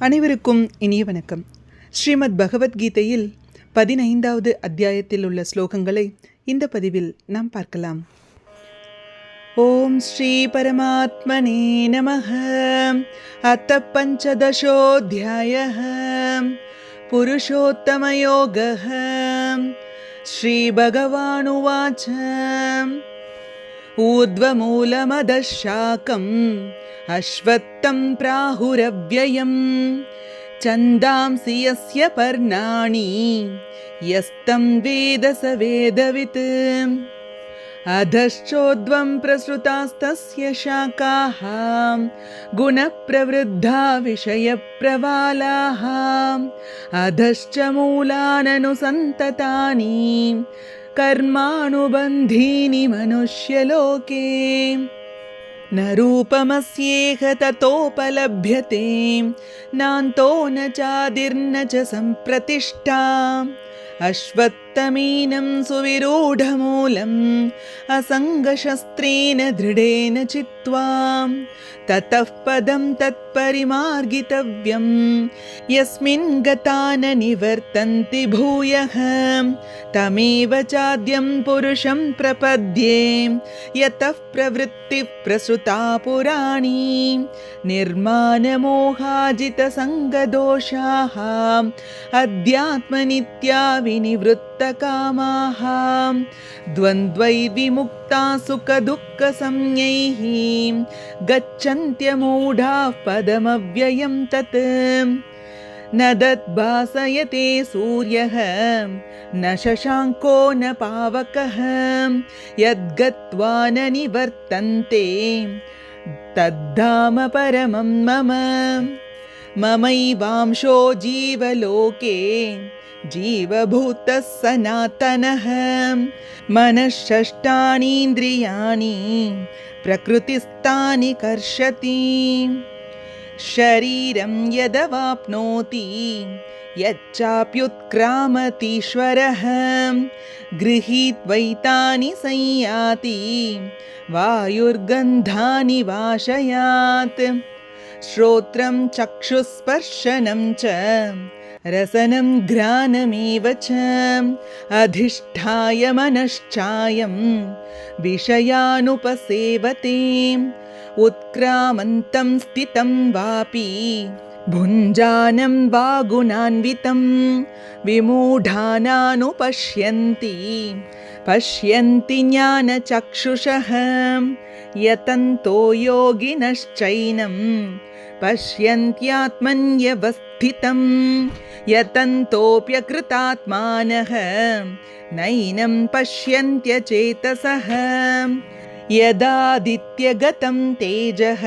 அனைவருக்கும் இனிய வணக்கம். ஸ்ரீமத் பகவத்கீதையில் 15வது அத்தியாயத்தில் உள்ள ஸ்லோகங்களை இந்த பதிவில் நாம் பார்க்கலாம். ஓம் ஸ்ரீ பரமாத்மனே நமஹ. அத்த பஞ்சதசோऽध्यायः புருஷோத்தமயோகः. ஸ்ரீ பகவானுவாச்ச ऊर्ध्वमूलमदशाकम् अश्वत्थं प्राहुरव्ययम् छन्दांसि यस्य पर्णानि यस्तं वेद स वेदवित् अधश्चोर्ध्वं प्रसृतास्तस्य शाखाः गुणप्रवृद्धा विषयप्रवालाः अधश्च मूलाननुसन्ततानि कर्मानुबन्धीनि मनुष्यलोके न रूपमस्येह ततोपलभ्यते नान्तो न चादिर्न च सम्प्रतिष्ठा अश्वत्थमीनं सुविरूढमूलम् असङ्गशस्त्रेण दृढेन चित्वा ततः पदं तत्परिमार्गितव्यं यस्मिन् गता न निवर्तन्ति भूयः तमेव चाद्यं पुरुषं प्रपद्ये यतः प्रवृत्तिः प्रसृता पुराणी निर्मानमोहाजितसङ्गदोषाः अध्यात्मनित्या विनिवृत्तकामाः द्वन्द्वैर्विमुक्ता सुखदुःखसंज्ञैः गच्छन्त्यमूढाः पदमव्ययं तत् न दद्भासयते सूर्यः न शशाङ्को न पावकः यद्गत्वा न निवर्तन्ते तद्धाम परमं मम ममैवांशो जीवलोके जीवभूतः सनातनः मनःषष्ठानीन्द्रियाणि प्रकृतिस्थानि कर्षति शरीरं यदवाप्नोति यच्चाप्युत्क्रामतीश्वरः गृहीत्वैतानि संयाति वायुर्गन्धानि वाशयात् श्रोत्रं चक्षुस्पर्शनं च रसनं घ्राणमेव च अधिष्ठाय मनश्चायं विषयानुपसेवते उत्क्रामन्तं स्थितं वापि भुञ्जानं वा गुणान्वितं विमूढानानुपश्यन्ति पश्यन्ति ज्ञानचक्षुषः यतन्तो योगिनश्चैनं पश्यन्त्यात्मन्यवस्थितं यतन्तोऽप्यकृतात्मानः नैनं पश्यन्त्यचेतसः यदादित्यगतं तेजः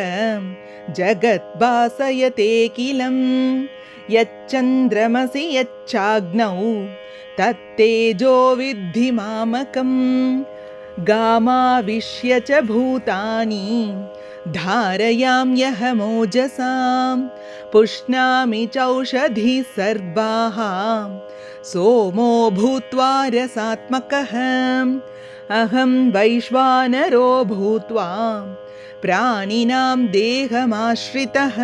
जगद्भासयतेऽखिलं यच्चन्द्रमसि यच्चाग्नौ तत्तेजो विद्धि मामकम् गामाविश्य च भूतानि धारयाम्यहमोजसां पुष्णामि चौषधिः सर्वाः सोमो भूत्वा रसात्मकः अहं वैश्वानरो भूत्वा प्राणिनां देहमाश्रितः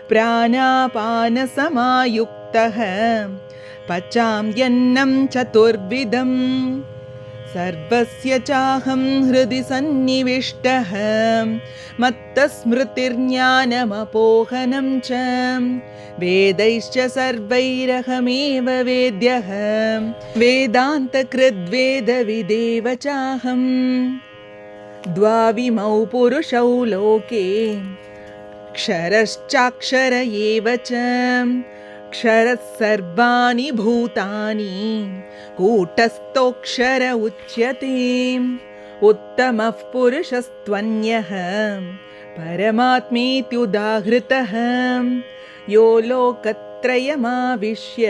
प्राणापानसमायुक्तः पचाम्यन्नं चतुर्विधम् सर्वस्य चाहं हृदि सन्निविष्टः मत्तस्मृतिर्ज्ञानमपोहनं च वेदैश्च सर्वैरहमेव वेद्यः वेदान्तकृद्वेदविदेव चाहम् द्वाविमौ पुरुषौ लोके क्षरश्चाक्षर एव च क्षरः सर्वाणि भूतानि कूटस्थोऽक्षर उच्यते उत्तमः पुरुषस्त्वन्यः परमात्मेत्युदाहृतः यो लोकत्रयमाविश्य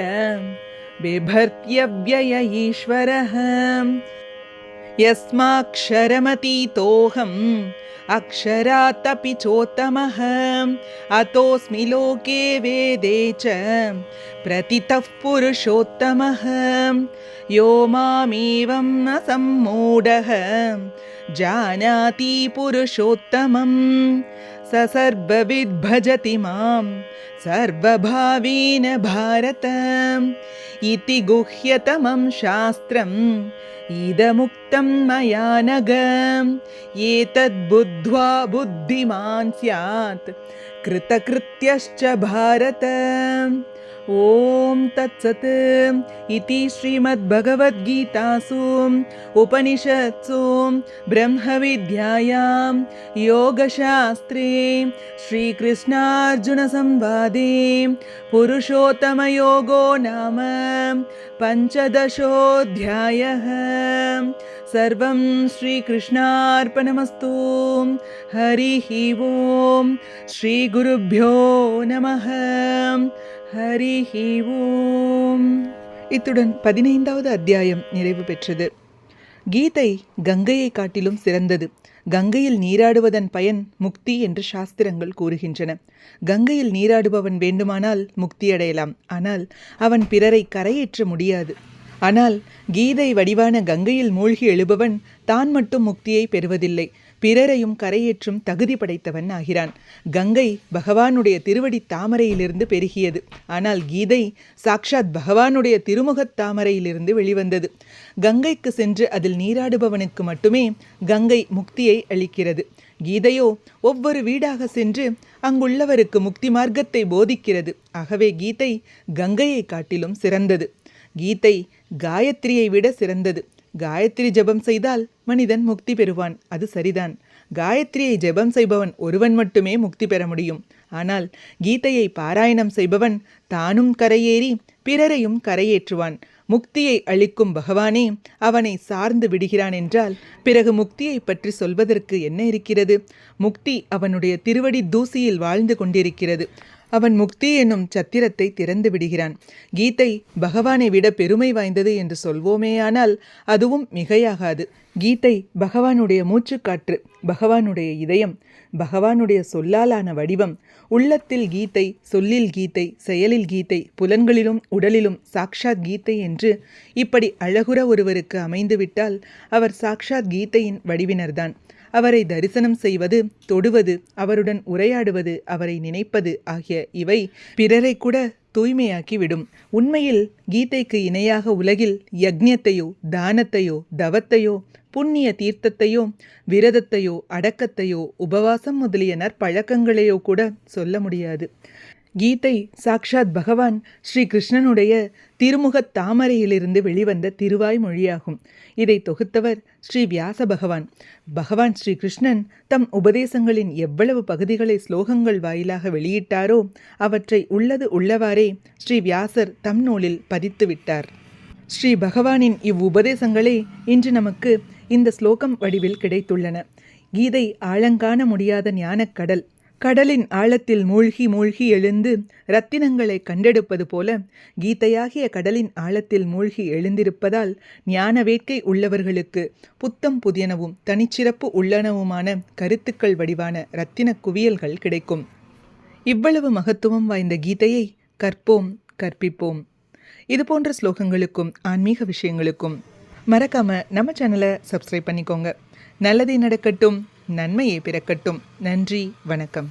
बिभर्त्यव्यय ईश्वरः यस्माक्षरमतीतोऽहम् अक्षरादपि चोत्तमः अतोऽस्मि लोके वेदे च प्रतितः पुरुषोत्तमः यो मामेवं न सम्मूढः जानाति पुरुषोत्तमं स सर्वविद् भजति मां सर्वभावेन भारत इति गुह्यतमं शास्त्रम् इदमुक्तं मया नघ एतद्बुद्ध्वा बुद्धिमान् स्यात् कृतकृत्यश्च भारत। ॐ तत्सत् इति श्रीमद्भगवद्गीतासु उपनिषत्सु ब्रह्मविद्यायां योगशास्त्रे श्रीकृष्णार्जुनसंवादे पुरुषोत्तमयोगो नाम पञ्चदशोऽध्यायः। सर्वं श्रीकृष्णार्पणमस्तु। हरिः ओं। श्रीगुरुभ्यो नमः। ஹரிஹி ஓம். இத்துடன் 15வது அத்தியாயம் நிறைவு பெற்றது. கீதை கங்கையை காட்டிலும் சிறந்தது. கங்கையில் நீராடுவதன் பயன் முக்தி என்று சாஸ்திரங்கள் கூறுகின்றன. கங்கையில் நீராடுபவன் வேண்டுமானால் முக்தியடையலாம், ஆனால் அவன் பிறரை கரையேற்ற முடியாது. ஆனால் கீதை வடிவான கங்கையில் மூழ்கி எழுபவன் தான் மட்டும் முக்தியை பெறுவதில்லை, பிறரையும் கரையேற்றும் தகுதி படைத்தவன் ஆகிறான். கங்கை பகவானுடைய திருவடி தாமரையிலிருந்து பெருகியது, ஆனால் கீதை சாக்ஷாத் பகவானுடைய திருமுகத் தாமரையிலிருந்து வெளிவந்தது. கங்கைக்கு சென்று அதில் நீராடுபவனுக்கு மட்டுமே கங்கை முக்தியை அளிக்கிறது. கீதையோ ஒவ்வொரு வீடாக சென்று அங்குள்ளவருக்கு முக்தி மார்க்கத்தை போதிக்கிறது. ஆகவே கீதை கங்கையை காட்டிலும் சிறந்தது. கீதை காயத்ரியை விட சிறந்தது. காயத்ரி ஜெபம் செய்தால் மனிதன் முக்தி பெறுவான், அது சரிதான். காயத்ரியை ஜெபம் செய்பவன் ஒருவன் மட்டுமே முக்தி பெற முடியும். ஆனால் கீதையை பாராயணம் செய்பவன் தானும் கரையேறி பிறரையும் கரையேற்றுவான். முக்தியை அளிக்கும் பகவானே அவனை சார்ந்து விடுகிறான் என்றால் பிறகு முக்தியை பற்றி சொல்வதற்கு என்ன இருக்கிறது? முக்தி அவனுடைய திருவடி தூசியில் வாழ்ந்து கொண்டிருக்கிறது. அவன் முக்தி என்னும் சத்திரத்தை திறந்து விடுகிறான். கீதை பகவானை விட பெருமை வாய்ந்தது என்று சொல்வோமேயானால் அதுவும் மிகையாகாது. கீதை பகவானுடைய மூச்சுக்காற்று, பகவானுடைய இதயம், பகவானுடைய சொல்லாலான வடிவம். உள்ளத்தில் கீதை, சொல்லில் கீதை, செயலில் கீதை, புலன்களிலும் உடலிலும் சாக்ஷாத் கீதை என்று இப்படி அழகுற ஒருவருக்கு அமைந்துவிட்டால் அவர் சாக்ஷாத் கீதையின் வடிவினர்தான். அவரை தரிசனம் செய்வது, தொடுவது, அவருடன் உரையாடுவது, அவரை நினைப்பது ஆகிய இவை பிறரை கூட தூய்மையாக்கி விடும். உண்மையில் கீதைக்கு இணையாக உலகில் யக்ஞத்தையோ, தானத்தையோ, தவத்தையோ, புண்ணிய தீர்த்தத்தையோ, விரதத்தையோ, அடக்கத்தையோ, உபவாசம் முதலிய நற்பழக்கங்களையோ கூட சொல்ல முடியாது. கீதை சாக்ஷாத் பகவான் ஸ்ரீ கிருஷ்ணனுடைய திருமுகத் தாமரையிலிருந்து வெளிவந்த திருவாய் மொழியாகும். இதை தொகுத்தவர் ஸ்ரீ வியாச பகவான். பகவான் ஸ்ரீ கிருஷ்ணன் தம் உபதேசங்களின் எவ்வளவு பகுதிகளை ஸ்லோகங்கள் வாயிலாக வெளியிட்டாரோ அவற்றை உள்ளது உள்ளவாறே ஸ்ரீ வியாசர் தம் நூலில் பதித்து விட்டார். ஸ்ரீ பகவானின் இவ்வுபதேசங்களே இன்று நமக்கு இந்த ஸ்லோகம் வடிவில் கிடைத்துள்ளன. கீதை ஆழங்காண முடியாத ஞானக்கடல். கடலின் ஆழத்தில் மூழ்கி மூழ்கி எழுந்து இரத்தினங்களை கண்டெடுப்பது போல கீதையாகிய கடலின் ஆழத்தில் மூழ்கி எழுந்திருப்பதால் ஞான வேட்கை உள்ளவர்களுக்கு புத்தம் புதியனவும் தனிச்சிறப்பு உள்ளனவுமான கருத்துக்கள் வடிவான இரத்தின குவியல்கள் கிடைக்கும். இவ்வளவு மகத்துவம் வாய்ந்த கீதையை கற்போம், கற்பிப்போம். இது போன்ற ஸ்லோகங்களுக்கும் ஆன்மீக விஷயங்களுக்கும் மறக்காம நம்ம சேனலை சப்ஸ்கிரைப் பண்ணிக்கோங்க. நல்லதே நடக்கட்டும், நன்மையே பிறக்கட்டும். நன்றி, வணக்கம்.